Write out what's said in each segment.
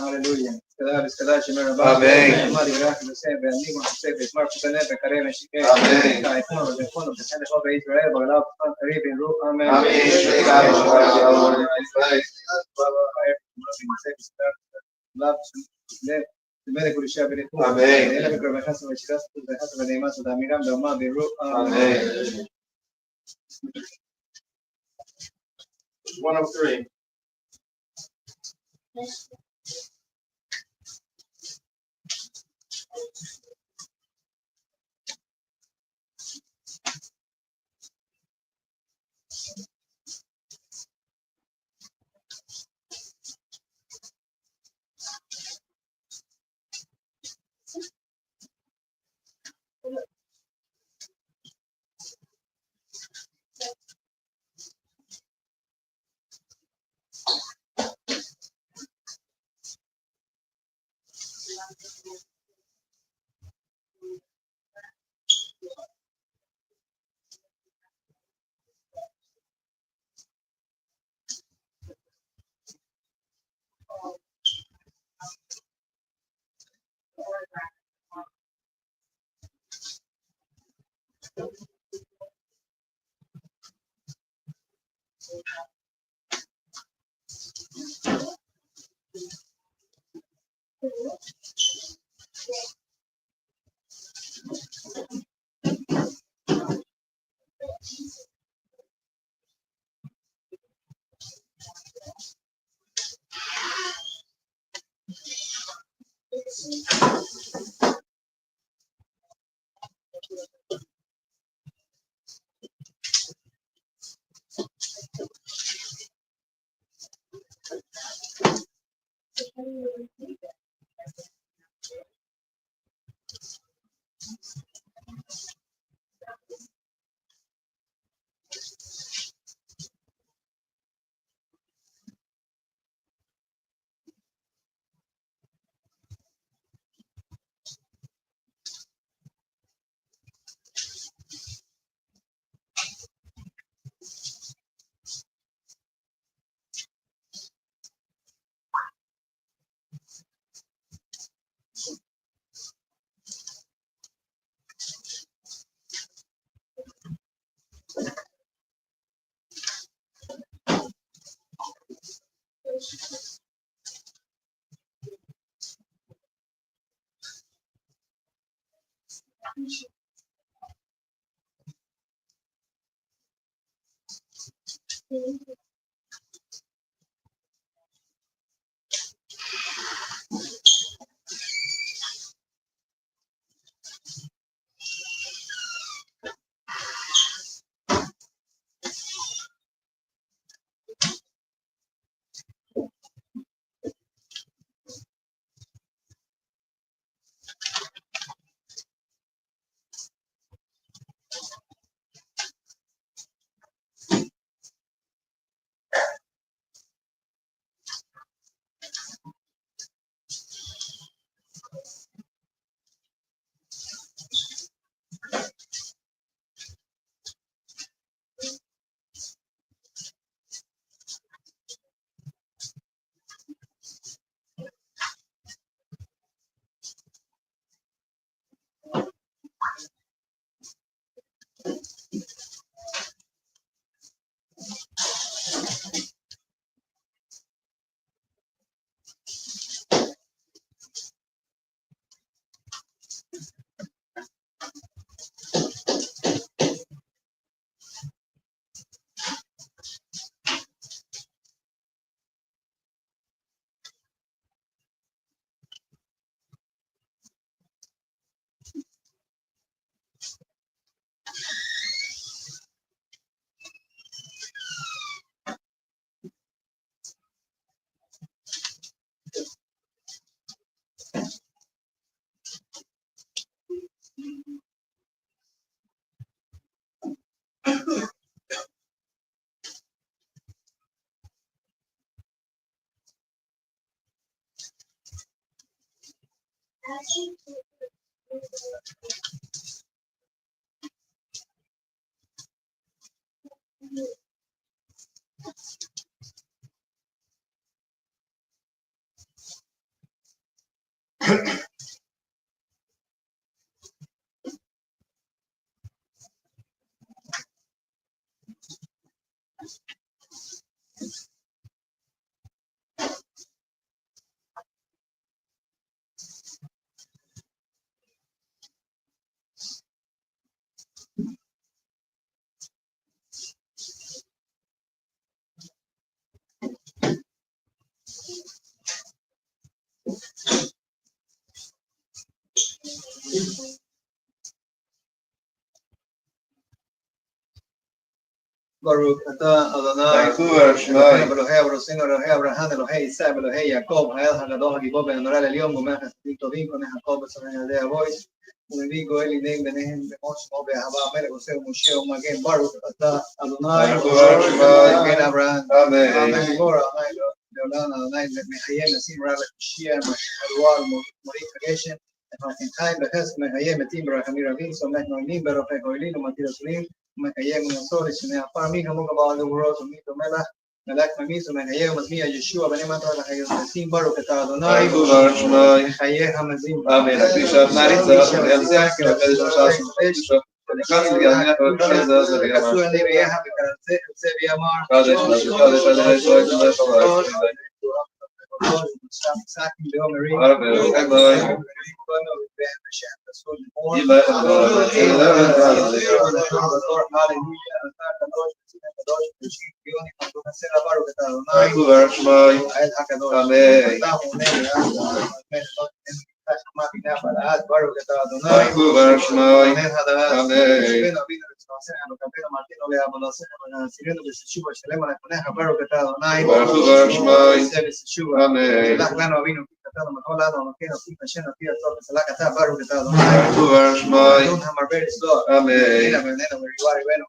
Aleluya. Amén. 103. Baruch atah Adonai Elohei Avrosenu Elohei Abraham Elohei Isaac Elohei Jacob Hael Haggadol Hagibor Ben Noral Elyon Gomer Chassidim Tovim Konei Jacob Betzalel Yadei Avois ומביא גואל ידיהם ביניהם במות שמו באהבה המלך עושה ומשה ומגן ברוך אתה אדוני מגן אברהם אמן גיבור אדוני לעולם אדוני מחיה נשים רע לקושייה אלוהל מוריד הגשם חיים בחסד מחיה מתים ברחמים רבים סומך נוינים ברופא גואלים ומטיל אסורים ומקיים ומסור לשני עפר מי כמוך בעל גבורות ומי דומה לך מלאך ממיס ומחיה ומזמיע ישוע בני מטרת לחיים נשים ברוך אתה אדוני מחיה המזים אמן הקדישה מעריצה וימצא כרפד שלושה שמחש ולכן יגענה וקרזה זה וגם עשו אני ויחד וקרצה חצה ויאמר קדש Saki Leomeri, שלח לנו אבינו כי כתבנו מכל לנו המכין עושים השם לפי הצורך וסלח אתה ברוך אתה אדוני אדון המרבה לסלוח הנה בינינו וריבה ריבנו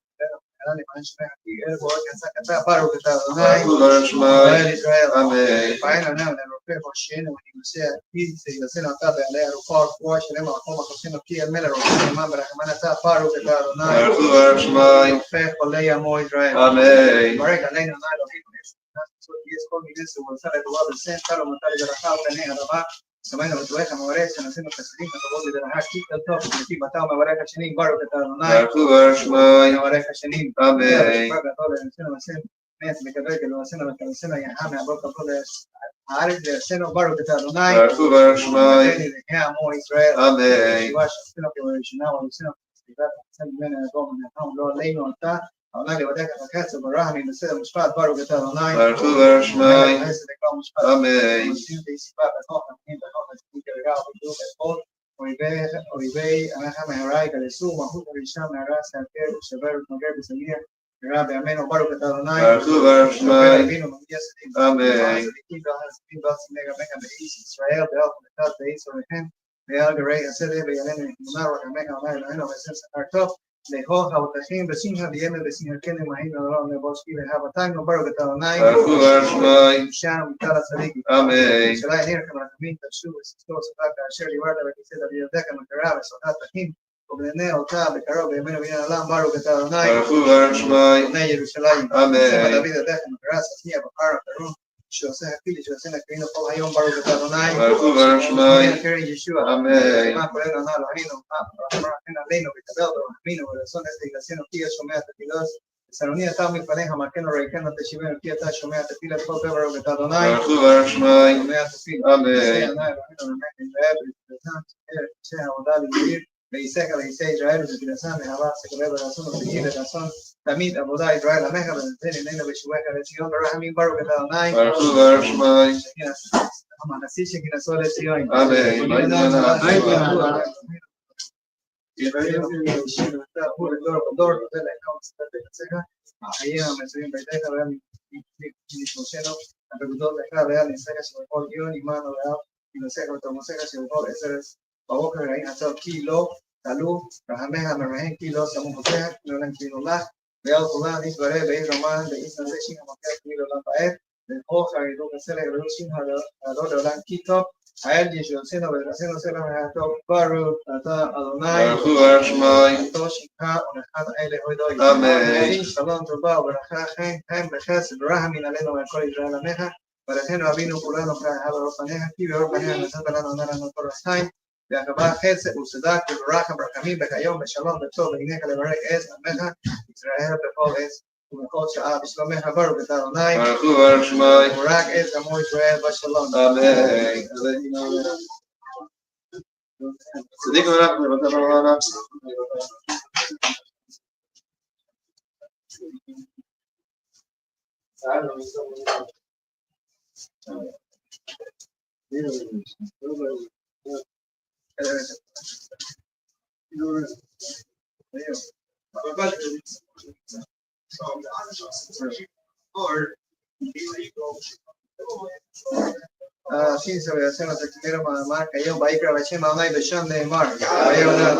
אלא לפעמים שמח כי אל בורות יצא כתה ברוך אתה אדוני ישראל פעין ענהו לרופא פרשינו ונגנוסי עתיד שיגסנו אתה בעלי הרופא הרפואה שלם המקום החוסים כי אל מלא רופא נאמן ברחמן אתה ברוך אתה אדוני רופא חולי עמו ישראל ברק עלינו נא אלוהים y es con mi Jesús, Gonzalo, tu va a presentar, lo montar de la jaula, tenés a la mar, سمعنا بتوجه مباريس نسينا تسليم تقول لنا هاكي التوب في بتاع مباريس شنين بارو كتارنا مباريس شنين آمين بقى طول نسينا نسينا ناس بكذلك لو نسينا نسينا يا حامي عبارة طول عارف نسينا بارو كتارنا يا مو إسرائيل آمين واش نسينا في ورشنا ونسينا نسينا من قوم من هم لو لينو أنت أنا اللي بدك أكاسب الرحمة نسينا مشفات بارو كتارنا آمين אויבי עמך מהרי גלסו ומלכות הראשונה מהרה סעפר ושבר ותמגר בסגיר רע בימינו ברוך אתה אדוני אבינו מגיע סדים צדיקים והחסידים והצדיקים לגביך באיש ישראל באלף ונתת באיש עליכם ועל גרי הסדר ויעלנו תמונה ורחמך אמר אלוהינו ועשם שכר טוב לאכול חבטחים בשמחה וימל בשמחתנו מהין לעולם לבושקי להבתנו ברוך אתה אדוני שם מכל הצדיקים שאלה עיניך כמרחמים תשוב וססתו סופה כאשר דיברת וכיסד בידך מכרה וסוחת תחים ובננה אותה בקרוב בימינו בניין עולם ברוך אתה אדוני בני ירושלים סמא דוד עדך מכרה ססמיה בחר הקרוב שעושה הפילי שעושה נקרינו כל היום ברוך אתה אדוני קרן ישוע מה כולנו ענה אלוהינו רחם עלינו ותדל ברחמינו ולעשות את תגלסנו כי השומע תפילוס סנוני אתה מפניך מלכנו ריקנו תשיבנו כי אתה שומע תפילה כל דבר ברוך אתה אדוני שומע תפילה אלוהינו נמק נראה העבודה לעיר ויסק על יסי ישראל ותגלסן להבה סקרב ולעשות ותגיד ולעשות תמיד עבודה ישראל עמך ונתן אלינו ושובך לציון ברחמים ברוך אתה אדוני הנשיא שכנסו לציון דור החיים המצויים בידיך והם נשמושנו הגדול לך והיה נסך של כל דיון עמנו ואף נוסך ותמוסך של כל עשרס בבוקר ראין עצור כי לא תלו רחמיה מרמהם כי לא שמו חוקיה לעולם כאילו לך ועל כולם נתברא באיש רומן באיש נזה שין המוקר כאילו לעולם בעת ולכל חרידו כסלק ולושין הרוד לעולם כי טוב האל ישועצינו ולרסינו סלם הטוב ברוך אתה אדוני אותו שיקה ולכת האלה הודוי אמן שלום טובה וברכה חן בחסד ורחמים עלינו ועל כל ישראל עמך ולכן אבינו כולנו כאהבה בפניך, כי באור פניה נתת לנו לנו תורתיים, והקבע חסד וצדק וברחם רחמים וכיום בשלום וטוב, והנך לברך את עמך ישראל בכל עת ובכל שעה בשלומך ברוך אתה אדוני, ברוך הוא ברוך שמי, וברק את עמו ישראל בשלום. אמן. צדיק ורחם לבטל עולנה. Así se ve hacer nuestro primero mamá, que yo voy a ir a ver mamá y bechón de mar. Ahí una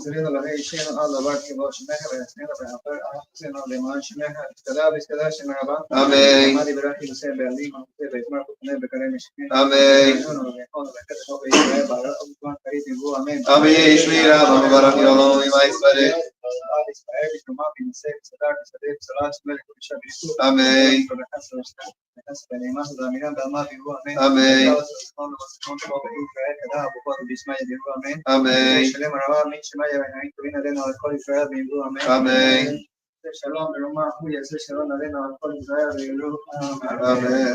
Saliendo la ley llena alla barca vos meja besnela para hacer seno de man meja escala shenaba Amén. Mari berahi se belima se besmar ne bekarem shkin Amén. no me cono me queda todo Israel para un cariño go amén Amén. Shmira barak yolom imay spare. Israel que más bien se sadar se debe salat melek bishabisu Amén. Amén. Amén. Amén. Shalom, Roma, Julia, Shalom, Arena, Alcohol, Israel, Amén.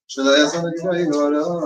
Should I ask something to you?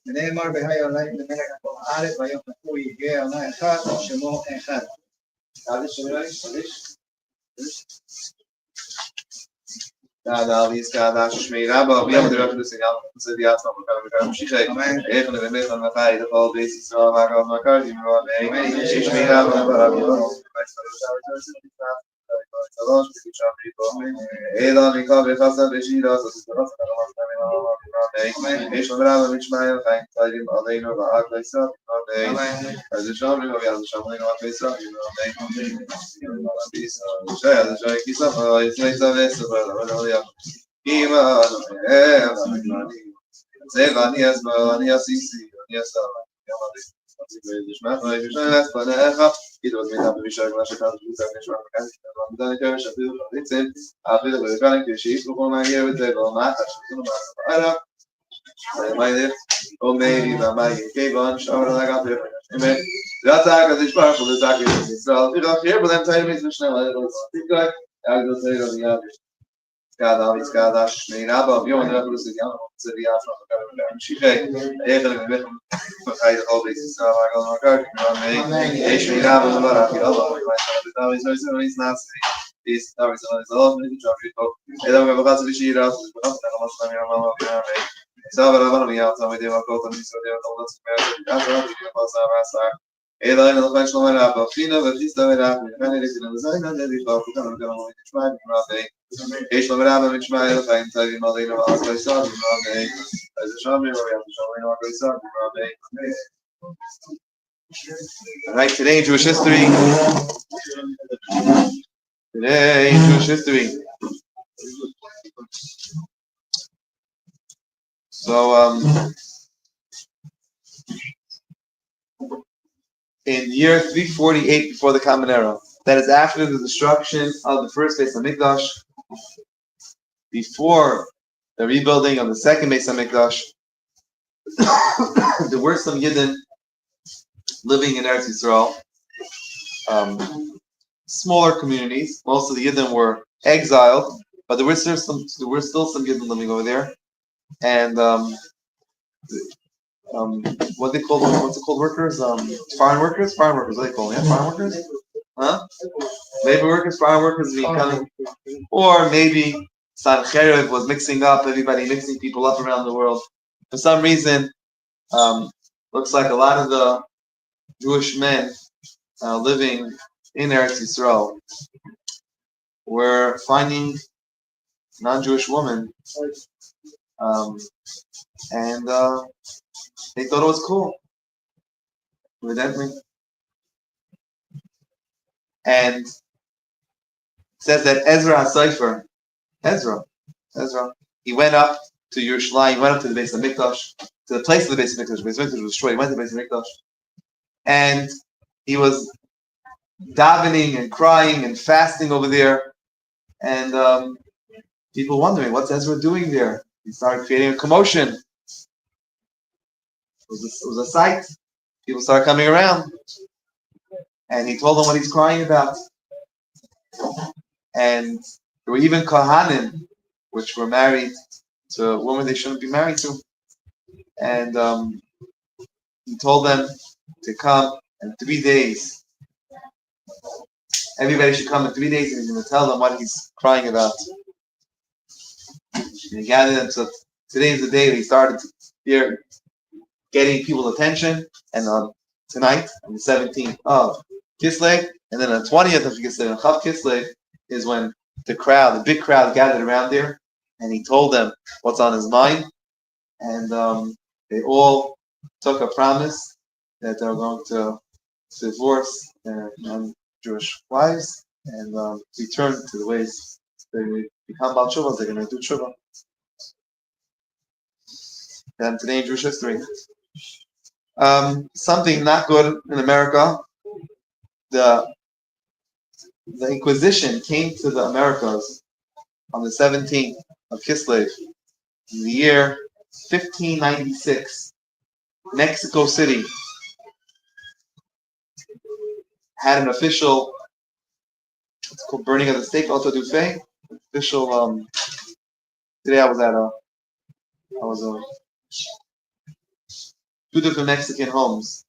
נאמר בהי עלי למלך הכל הארץ והיום נקו יגע עלי אחד ושמו אחד. Cada vez cada shmeira ba vi am der after the signal so the asma ka mshikhe ekh ne me khana khair qal besi sa ma ka ma ka di ro ne shmeira ba ba bi ro salash bi chamri to eda ni ka be khasa be shira so salash ka ma ka ne esh mra ba mishmael khain talim aleino ba aklaysa ne az shamri ba az shamri ba aklaysa ne jay az jay kisa is naisa ves ba la Ima Zegani Asmani Asisi Yasa Yamadi Dishmat Vishnas Panaha it was made up of Vishak Nashaka Then Karish Abdul after the Karan Kishi Pukona here with the Goma Ara my dear O maybe my Kevon shower like up there Amen that's like this part of the Zaki Israel here but I'm telling you Mishnah I will say the others Cada vez cada shmeira ba bion der plus ja ze die afslag kan shige eigenlijk met hij de al deze samen gaan elkaar nee shmeira ba bara ki Allah maar dat is nooit naast is daar is alles met die job en dan we gaan ze shira dan gaan we dan maar Sabe Rabban Miyam, Sabe Deva Kota, Misa Deva Kota, Masa, Masa, Ela ainda vai chamar a Bafina, Batista verá, Canelina, Zaina, Devi, Bafukan, Gama, Mishmai, Rabe, Eshma Rama, Mishmai, Fain, Tavi, Malina, Vasaisa, Rabe, as a Shami, Shami, Vasaisa, Rabe. All right, today in Jewish history. Today in Jewish history. So, in the year 348 before the Common Era, that is after the destruction of the first Beis Hamikdash, before the rebuilding of the second Beis Hamikdash, there were some Yidden living in Eretz Yisrael, smaller communities. Most of the Yidden were exiled, but there were still some Yidden living over there, and what they call what's it called? Workers, foreign workers. What do they call them? Yeah, foreign workers. Huh? Labor workers, foreign workers becoming, or maybe Sancheiriv was mixing people up around the world. For some reason, looks like a lot of the Jewish men living in Eretz Yisrael were finding non-Jewish women, and they thought it was cool, evidently. And it says that Ezra, he went up to Yerushalayim, he went up to the Beis Hamikdash, to the place of the Beis Hamikdash. The Beis Hamikdash was destroyed. He went to the Beis Hamikdash, and he was davening and crying and fasting over there, and people wondering, what's Ezra doing there? He started creating a commotion. It was a sight. People started coming around, and he told them what he's crying about. And there were even Kohanim, which were married to a woman they shouldn't be married to. And he told them to come in 3 days. Everybody should come in 3 days, and he's going to tell them what he's crying about. And he gathered them. So today is the day that he started here getting people's attention. And tonight, on the 17th of Kislev, and then on the 20th of Kislev, and Chav Kislev, is when the big crowd gathered around there, and he told them what's on his mind. And they all took a promise that they were going to divorce their non-Jewish wives and return to the ways. They become Baal Tshuva, they're going to do Tshuva. And today in Jewish history. Something not good in America. The Inquisition came to the Americas on the 17th of Kislev in the year 1596. Mexico City had an official, it's called burning of the stake, auto da fe. Official. Today I was two different Mexican homes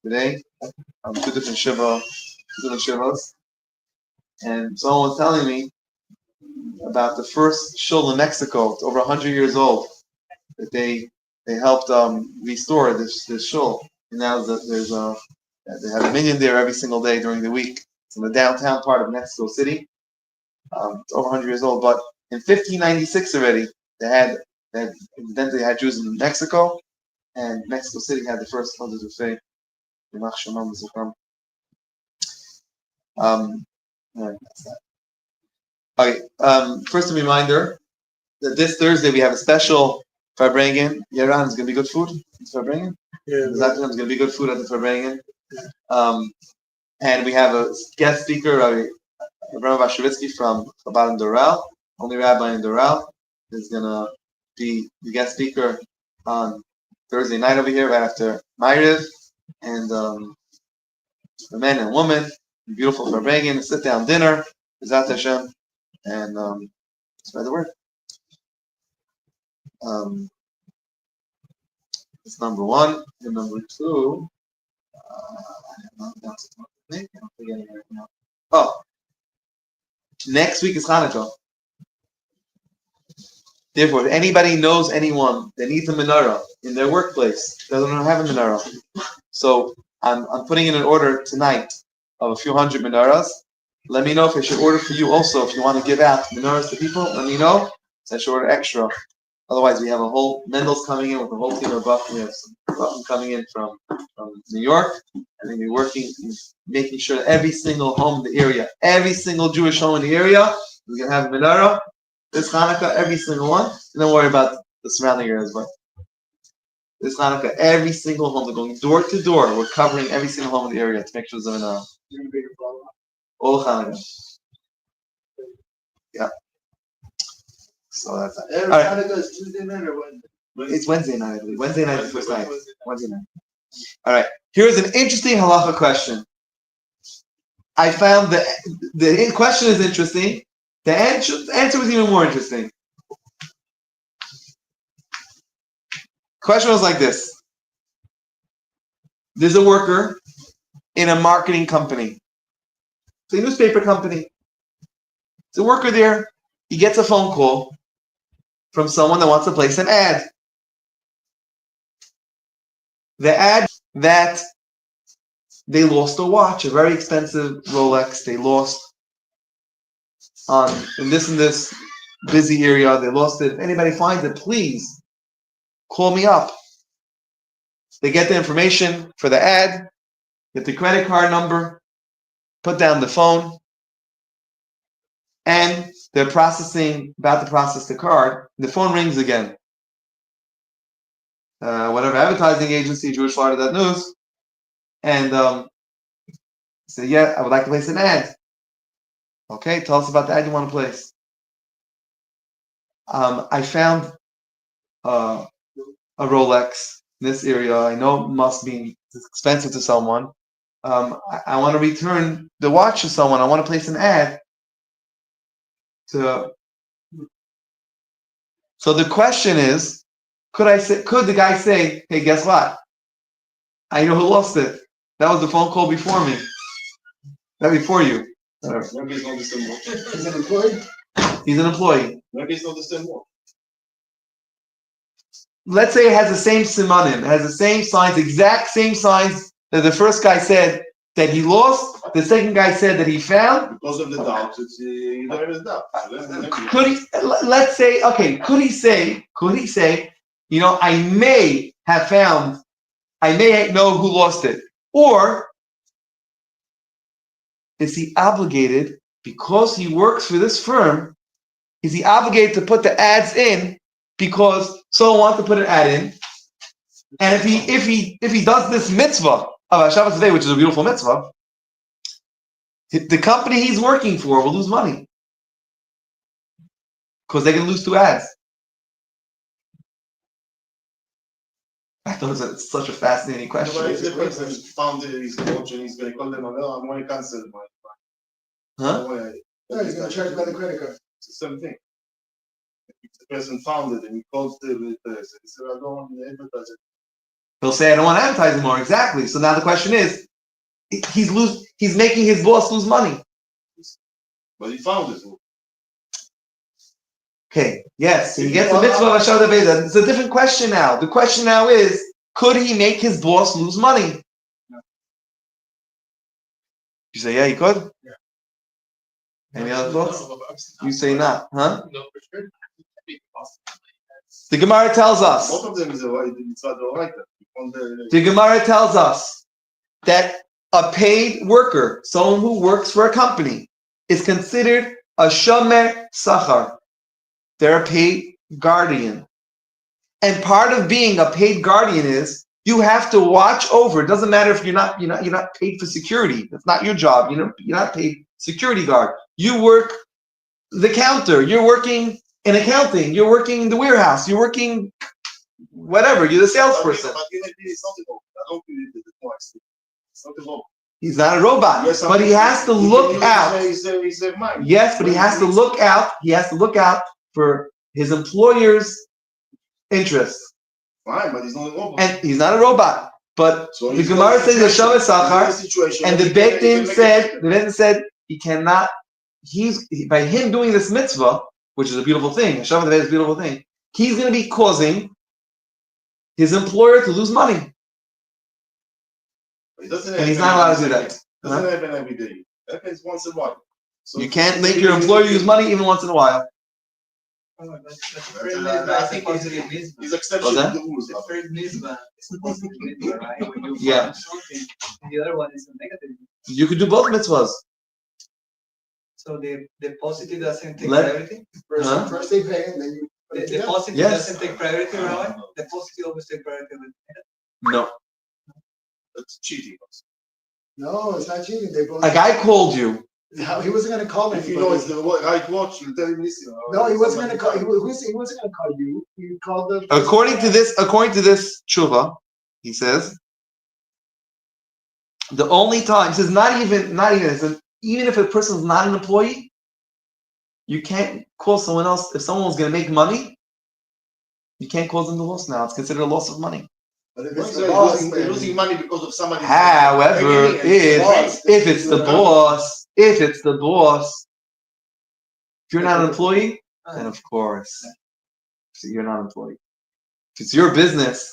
today. Two different shivas, and someone was telling me about the first shul in Mexico. It's over 100 years old. That they helped restore this shul, and now they have a minyan there every single day during the week. It's in the downtown part of Mexico City. It's over 100 years old, but in 1596 already they had Jews in Mexico, and Mexico City had the first auto da fe. Okay. First a reminder that this Thursday we have a special Farbrengen. Yaran is going to be good food. It's Farbrengen. Yeah. There's going to be good food at the Farbrengen. And we have a guest speaker, Rabbi Vashovitsky from Chabad in Doral. Only rabbi in Doral is going to be the guest speaker on Thursday night over here, right after Maariv. And the men and women, beautiful Farbrengen, sit down dinner, B'ezrat Hashem, and spread the word. That's number one. And number two, I'm forgetting right now. Oh, next week is Hanukkah. Therefore, if anybody knows anyone that needs a menorah in their workplace, doesn't have a menorah, so I'm putting in an order tonight of a few hundred menorahs. Let me know if I should order for you also. If you want to give out menorahs to people, let me know. So I should order extra. Otherwise, we have a whole Mendel's coming in with a whole team of buff. We have some buff coming in from New York, and we're working, making sure that every single home in the area, every single Jewish home in the area, we're gonna have a menorah this Hanukkah. Every single one. Don't worry about the surrounding areas, but this Hanukkah, every single home, they're going door to door. We're covering every single home in the area to make sure there's a menorah. All Hanukkah. Yeah. So that's it. All right. Hanukkah is Tuesday night or Wednesday? It's Wednesday night, I believe. Wednesday night is the first night. Wednesday night. All right. Here's an interesting halacha question. I found the question is interesting. The answer was even more interesting. Question was like this. There's a worker in a marketing company. It's a newspaper company. There's a worker there. He gets a phone call from someone that wants to place an ad. The ad that they lost a watch, a very expensive Rolex. They lost in this busy area. They lost it. If anybody finds it, please call me up. They get the information for the ad, get the credit card number, put down the phone, and they're about to process the card. The phone rings again. Whatever advertising agency, Jewish Florida.news, and say, yeah, I would like to place an ad. Okay, tell us about the ad you want to place. I found a Rolex in this area. I know it must be expensive to someone. I want to return the watch to someone. I want to place an ad. So the question is, could the guy say, hey, guess what? I know who lost it. That was the phone call before me. That before you. Maybe he's not the same one. He's an employee? He's an employee. Maybe he's not the same one. Let's say it has the same simanim, it has the same signs, exact same signs that the first guy said that he lost, the second guy said that he found. Because of the doubt, you don't have a doubt. Could he, let's say, okay, could he say, I may know who lost it? Or is he obligated, because he works for this firm, is he obligated to put the ads in because someone wants to put an ad in? And if he does this mitzvah of Hashavat today, which is a beautiful mitzvah, the company he's working for will lose money because they can lose 2 ads. I thought it was such a fascinating question. If the person found his watch and he's going to call them, I'm going to cancel my. Huh? No, he's going to charge by the credit card. It's the same thing. If the person found it and he calls the person, he said, I don't want to advertise it. He'll say, I don't want to advertise anymore. Exactly. So now the question is, he's making his boss lose money. But he found it. Okay, yes, he gets a mitzvah of Hashavat Aveda. It's a different question now. The question now is, could he make his boss lose money? No. You say, yeah, he could? Yeah. Any other thoughts? You say not, huh? No, for sure. The Gemara tells us. Both of them is The Gemara tells us that a paid worker, someone who works for a company, is considered a shomer sachar. They're a paid guardian. And part of being a paid guardian is you have to watch over. It doesn't matter if you're not paid for security. That's not your job. You're not paid security guard. You work the counter. You're working in accounting. You're working in the warehouse. You're working whatever. You're the salesperson. He's not a robot, but he has to look out. Yes, but he has to look out. He has to look out for his employer's interests. Fine, but he's not a robot. And he's not a robot. But so the Gemara says Hashavat Sachar, and the Beit Din said he cannot. By him doing this mitzvah, which is a beautiful thing, Hashavat is a beautiful thing. he's going to be causing his employer to lose money. And he's not allowed to do that. Doesn't happen every day. It happens once in a while. So you can't make your employer use money even once in a while. I think it's exception to the rules. The first mitzvah is a positive mitzvah, right? When you Yeah. something, and the other one is a negative. You could do both mitzvahs. So the positive doesn't take Let- priority? First they pay and then you The positive Yes. doesn't take priority, Rabbi? The positive always take priority. No. That's cheating. No, it's not cheating. They both A guy called you. No, he wasn't gonna call If anybody. you know it's the right watch, you tell him listen. No, he wasn't gonna call. He wasn't gonna call you. He called the. According to this tshuva, he says, the only time, he says even if a person's not an employee, you can't call someone else. If someone's going to make money, you can't cause them the loss now. It's considered a loss of money. But if You're it's the boss, then- losing money because of somebody. However, if it's the boss, if you're not an employee, then of course, you're not an employee. If it's your business,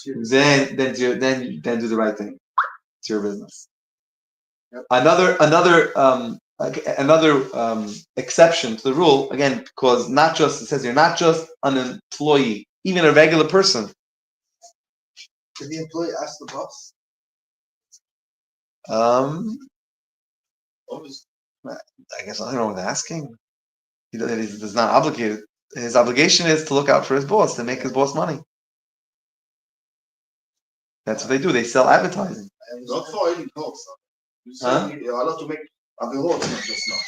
then do the right thing. It's your business. Yep. Another exception to the rule, again, because it says you're not just an employee, even a regular person. Did the employee ask the boss? I guess I don't know what asking. He's not obligated. His obligation is to look out for his boss, to make his boss money. That's what they do. They sell advertising. Not for any cause. You're allowed to make averot, not just now.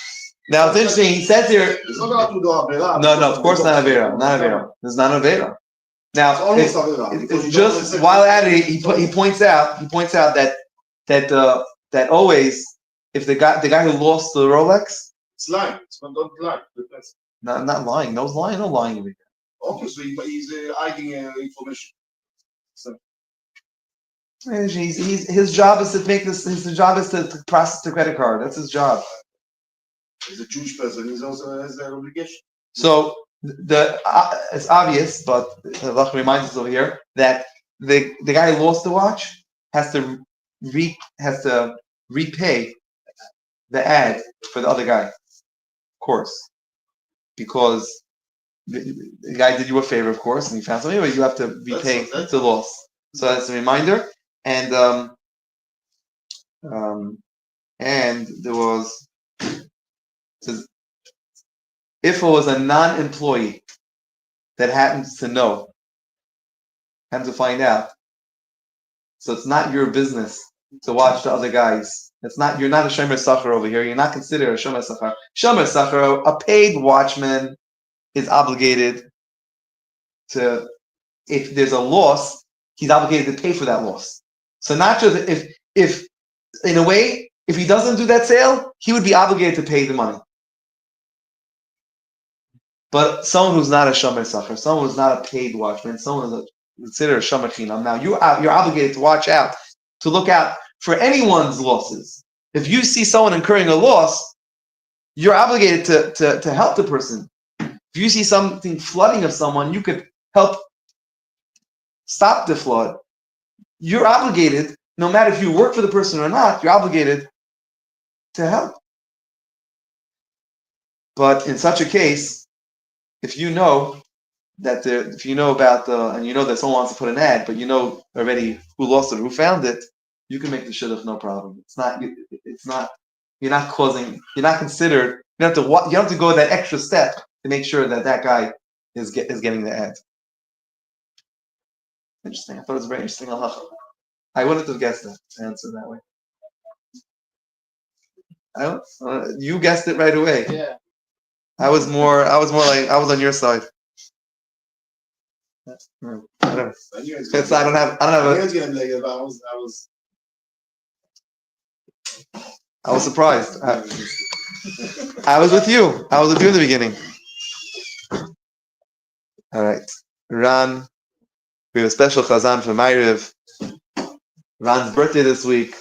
Now it's interesting. He says here. It's not allowed to do avera. No, of course not avera. Not avera. There's not avera. Now, It's almost avera. it's just while at it, he points out that always if the guy who lost the Rolex, it's lying. It's not lying. not lying. No lying over here. Obviously, he's hiding information. So, His job is to make this. His job is to process the credit card. That's his job. he's a Jewish person. He also has an obligation. So it's obvious, but Allah reminds us over here that the guy who lost the watch has to repay the ad for the other guy, of course, because the guy did you a favor, of course, and you found something, but you have to repay the loss. So that's a reminder. And there was, says, if it was a non-employee that happens to find out, so it's not your business to watch the other guys. You're not a shomer sacher over here. You're not considered a shomer sacher. Shomer sacher, a paid watchman, is obligated to, if there's a loss, he's obligated to pay for that loss. So not just if in a way, if he doesn't do that sale, he would be obligated to pay the money. But someone who's not a shomer sacher, someone who's not a paid watchman, someone who's considered a shomer chinam, now you're obligated to watch out, to look out for anyone's losses. If you see someone incurring a loss, you're obligated to help the person. If you see something flooding of someone, you could help stop the flood. You're obligated, no matter if you work for the person or not, you're obligated to help. But in such a case, if you know that and you know that someone wants to put an ad, but you know already who lost it, who found it, you can make the shidduch no problem. You're not considered. You have to go that extra step to make sure that guy is getting the ad. Interesting. I thought it was very interesting. I wouldn't have guessed that answer that way. You guessed it right away. Yeah. I was more like I was on your side. Whatever. I don't have I was surprised. I was with you. I was with you in the beginning. All right. Ran. We have a special chazan for Maariv. Ran's birthday this week.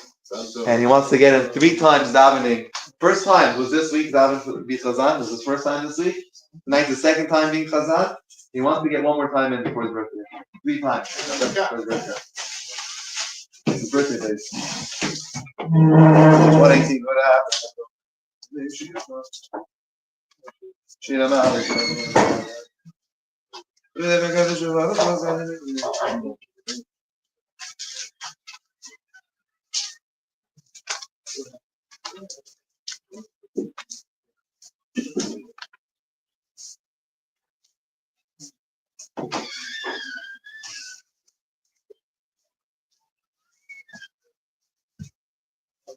And he wants to get him 3 times davening. First time was this week davening for be chazan. This is his first time this week. Tonight's the second time being chazan. He wants to get one more time in before his birthday. 3 times. For his birthday. His birthday days. 118. What happened?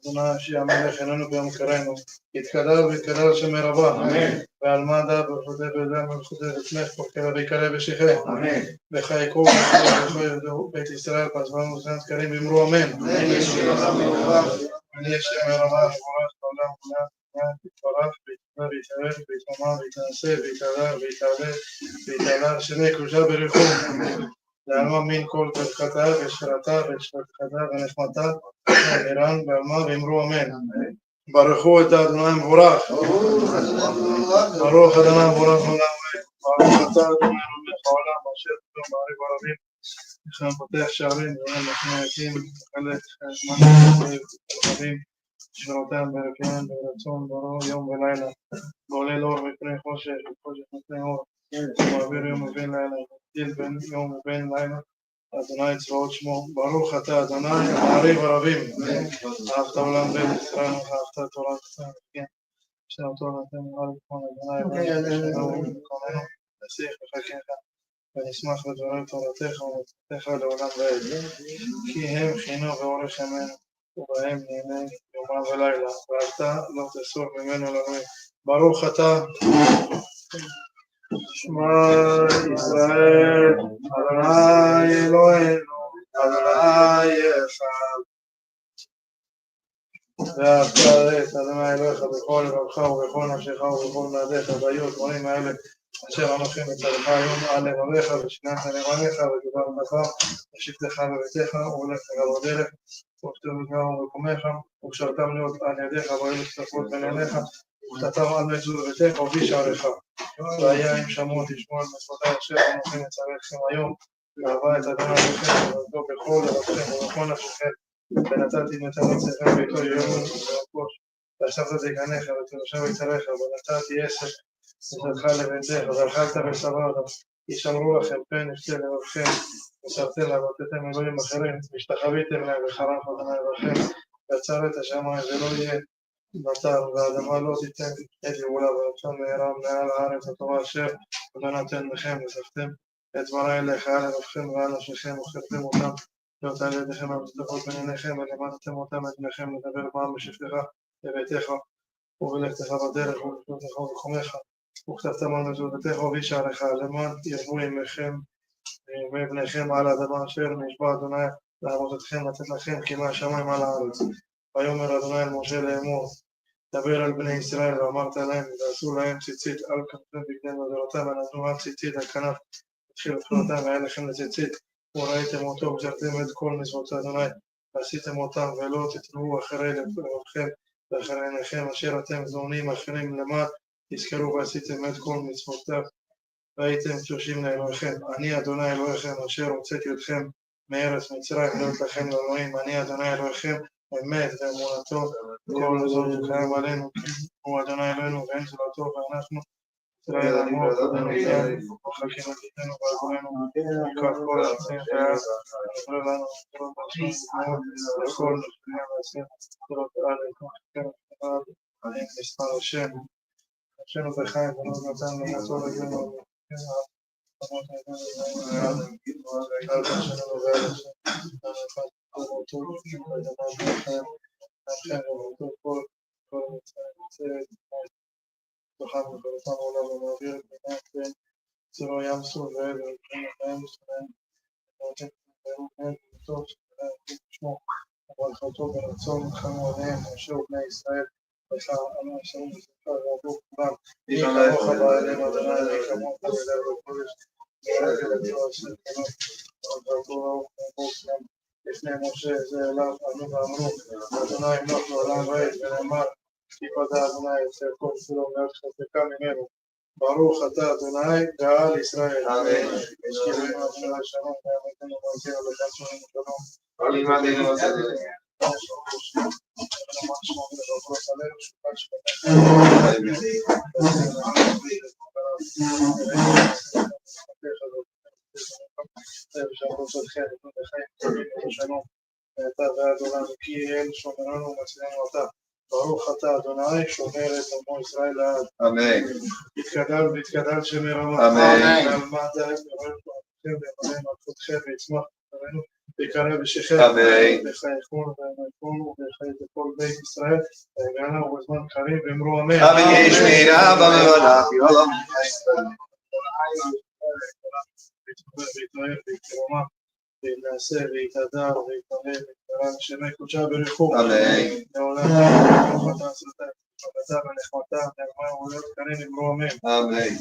אדוני השיע המלך אלינו ביום קראנו, יתקדל ויתקדל שם רבה, ועל מדע וחודה בדם וחודה וצמח פורקה ויקרא ושיחה, וחייקו וחייקו בית ישראל פזבנו וזנת קרים ואמרו אמן. אני השם הרמה שבורך בעולם כולם, יתברך ויתברך ויתערך ויתממה ויתנשא ויתעלה ויתעלה ויתעלה שני קדושה בריחום. לעלמה מן כל צדקתה ושרתה ושפתחתה ונחמתה ואירן ועלמה ואמרו אמן. ברכו את אדוני מבורך. ברוך אדוני מבורך לעולם ועד. ברוך אתה אדוני מלך העולם אשר טוב מעריב ערבים. לכן פותח שערים ואין לפני עתים מחלק זמן רבים שרותם ברפיין ברצון ברור יום ולילה. גולל אור מפני חושך וחושך מפני אור. ומעביר יום ובין לילה. מבדיל בין יום ובין לילה. אדוני צבאות שמו, ברוך אתה אדוני, מעריב ערבים, אהבת עולם בית ישראל, אהבת תורת כן, שנתו נתן נראה לבחון אדוני, ונקוננו, נסיך וחכיך, ונשמח בדברי תורתך ומצוותיך לעולם ועד, כי הם חינו ואורך ימינו, ובהם נהנה יומם ולילה, ואתה לא תסור ממנו אלוהים. ברוך אתה שמע ישראל, אדוני אלוהינו, אדוני אחד. ואהבת את אדוני אלוהיך בכל לבבך ובכל נפשך ובכל מאודיך, והיו הדברים האלה אשר אנוכי מצווך היום על לבביך ושילמת לבניך ודיברת ושבתך בביתך ובלכת על דרך וכתובתך ובמקומך וקשרתם להיות על ידיך והיו כתובות בין עיניך וכתבתם על מזוז ביתך ובשעריך. והיה אם שמעו תשמעו על מצוותיי אשר אנוכי מצווכם היום לאהבה את אדוני אלוהיכם ולעבדו בכל לבבכם ובכל נפשכם. ונתתי נתן אצלכם ביתו ירון וראש ואספת דגניך ותרשם יצריך ונתתי עסק ותתך לביתך ואכלת ושבעת ישמרו לכם פן יפתה לבבכם וסרתם ועבדתם אלוהים אחרים והשתחוויתם להם וחרף אדוני אלוהיכם ויצר את השמיים ולא יהיה מטר והאדמה לא תיתן את יבולה ורצון מהרה מעל הארץ הטובה אשר אדוני נותן לכם וספתם את דברי אליך על לבבכם ועל נפשכם וכתבתם אותם להיות על ידיכם המצדקות בין עיניכם ולימדתם אותם את בניכם לדבר בם בשבתך לביתך ובלכתך בדרך ובשבתך ובחומך וכתבתם על מזוזתך ובשעריך למען ירבו ימיכם וימי בניכם על האדמה אשר נשבע אדוני לאבותיכם לתת לכם כי מהשמיים על הארץ. ויאמר אדוני אל משה לאמור דבר על בני ישראל ואמרת להם ועשו להם ציצית על כנפם בגדי מדורתם ונתנו על ציצית על כנף התחיל לבחורתם והיה לכם לציצית וראיתם אותו וגזרתם את כל מצוות אדוני ועשיתם אותם ולא תתנועו אחרי לבבכם ואחרי עיניכם אשר אתם זונים אחרים למען תזכרו ועשיתם את כל מצוותיו והייתם קדושים לאלוהיכם. אני אדוני אלוהיכם אשר הוצאתי אתכם מארץ מצרים להיות לכם לאלוהים. אני אדוני אלוהיכם אמת ואמונתו כל זאת קיים עלינו הוא אדוני אלוהינו ואין זולתו ואנחנו ישראל עמו ודנותינו וחלקים עתידנו ועזרנו לקראת כל ארצים והארץ ועזרה לנו ותורות עצמנו לכל נפלהם ועשינו תורות עד מספר השם השם בחיים ולא נתן למותו לגנו אמות הידנו על כשנו ועל השם ומותו לכם ומותו כל מצרים תוכל ובראתם עולם ומעביר את בינם בין צרו ים סור ואל ולכם להם שלהם ונותן להם בהם וטוב שלהם שמו וברכתו ברצון חמו עליהם אשר בני ישראל לך אנו אשרים וספר ועבו כולם מי כמוך בעליהם אדוני מי כמוך בלב וקודש ורגל את אשר כנות וברכתו ראו ועבו כולם לפני משה זה אליו ענו ואמרו אדוני ימלוך לעולם ועד ונאמר כי פדה אדוני אצל כל כולו מאוד חזקה ממנו ברוך אתה אדוני גאל ישראל. אמן. שלום, ואמתנו וברכנו וקצרנו שלום. עלימדנו וסדנו. ברוך אתה אדוני שומר את עמו ישראל לעד. אמן. יתגדל ויתגדל שמי רמה. אמן. ועלמד הארץ יורד ברוכם וימלא מלכותכם ויצמח אחרינו ויקרא בשכם. אמן. וחייכון וימלכונו וחי את כל בית ישראל ויגענה ובזמן קריב ואמרו אמן. אמן יש מירה במלך יום. ויתאר ויקרמה וינעשה ויתהדר ויתפלל ויתפלל שמי קודשה ברכו. אמן. לעולם ברוכתה עשתה וחמתה ונחמתה נעלמה ולהיות קנין אמרו אמן. אמן.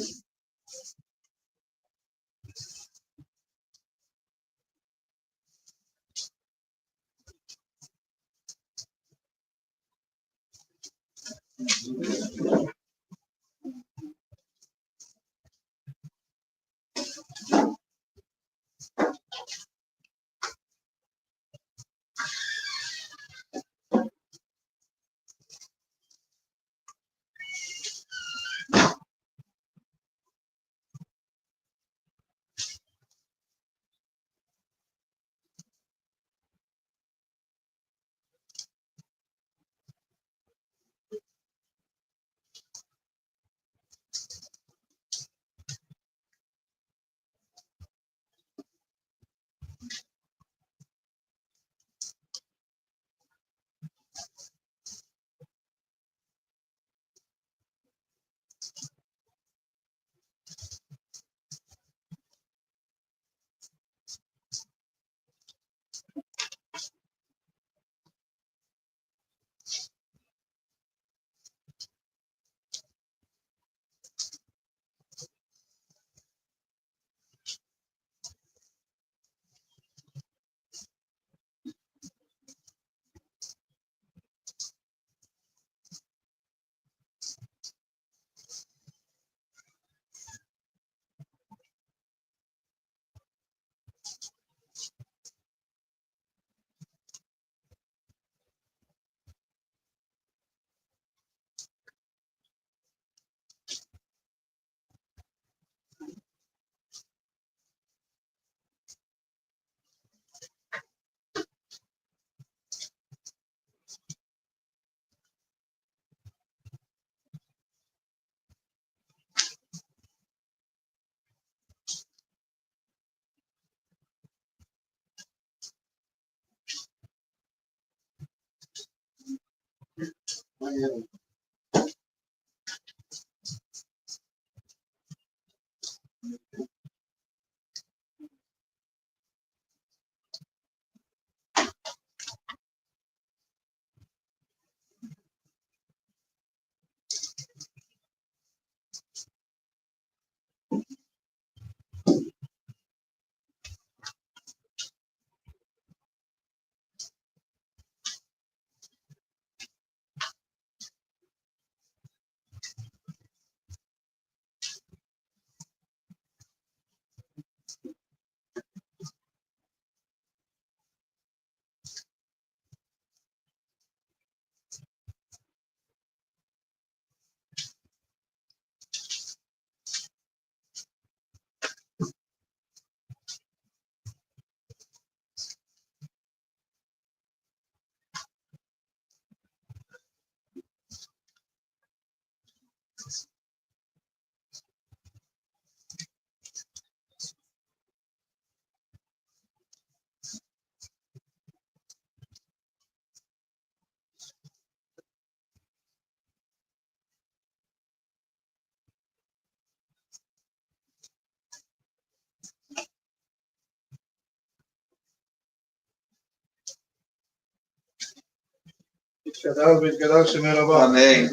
יתגדל ויתגדל שמי רבה. אמן.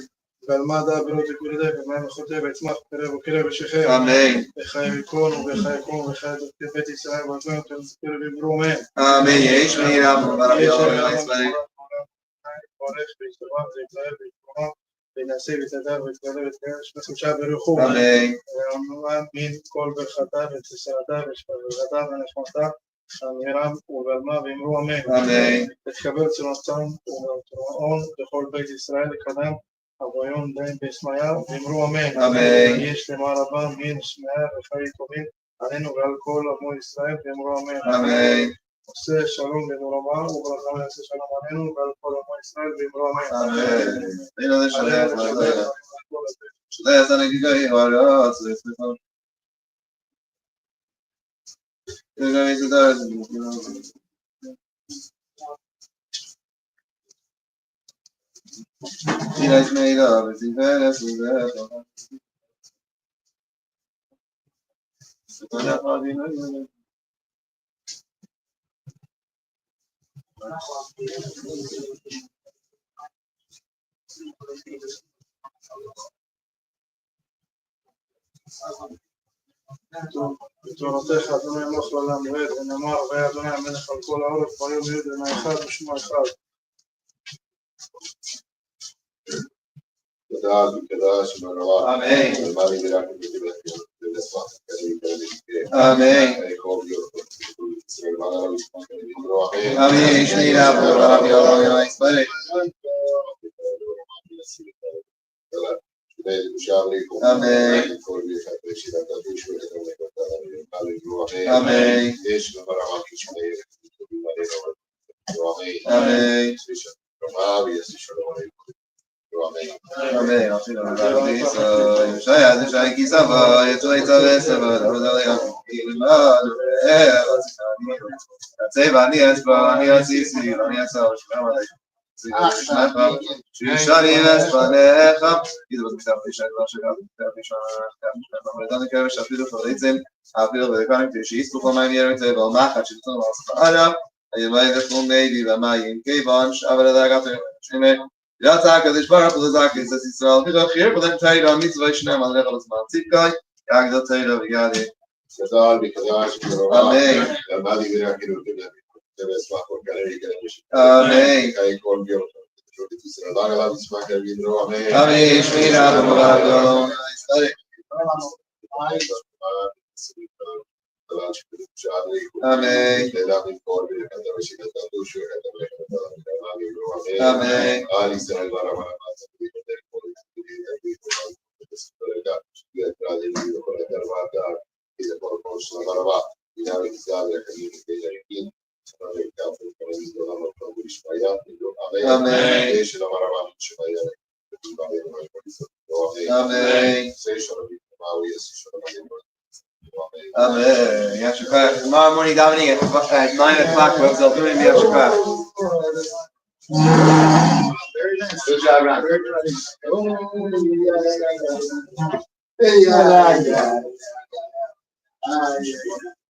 ועלמד האבלות יקודדה ומים החוטא ויצמח וקרב וקרב ושכם. אמן. וחי יקון ובחי יקום וחי את בית ישראל ועזמנו את המספר ואמרו אמן. אמן יש מירה במלך יום. ברך וישתבח ויתלהב ויתרומם וינשא ותדר ותגלה ותגרש ותחושה ברוחו. Amen. ואמרה בין כל ברכתה ותשרתה ושפרתה ונחמתה אמירם ובלמה ואמרו אמן. Amen. תתקבל צונתם ובתרעון בכל בית ישראל לקדם אבויון די בשמיה ואמרו אמן. Amen. יש למען רבם בין שמיה וחיי טובים עלינו ועל כל עמו ישראל ואמרו אמן. Amen. עושה שלום במרומה וברכה יעשה שלום עלינו ועל כל עמו ישראל ואמרו אמן. Amen. You know this He's made up, it's בתורתך אדוני מלך לעולם ועד ונאמר והיה אדוני המלך על כל הארץ והיום יהיו אדוני אחד ושמו אחד. Amen. Amen. Amen. Shnei Amen. Amen. Amen. I'll see you later. יצא הקדוש ברוך הוא לזעק את ישראל וחיר ולך תירא מצווה שנם עליך לזמן צדקה יגדל תירא ויגדל גדול בקדוש ברוך אמן למד יגרע כאילו תבסמך כל כאלה אמן כל ביום ישראל עליו ישמח יגידו אמן אמן שמי רב ומרב Amen. Amen. Amen. Amen. Yashukah. Tomorrow morning, davening at 9 o'clock. We'll do it. Yashukah. Good job, Ron. Hey,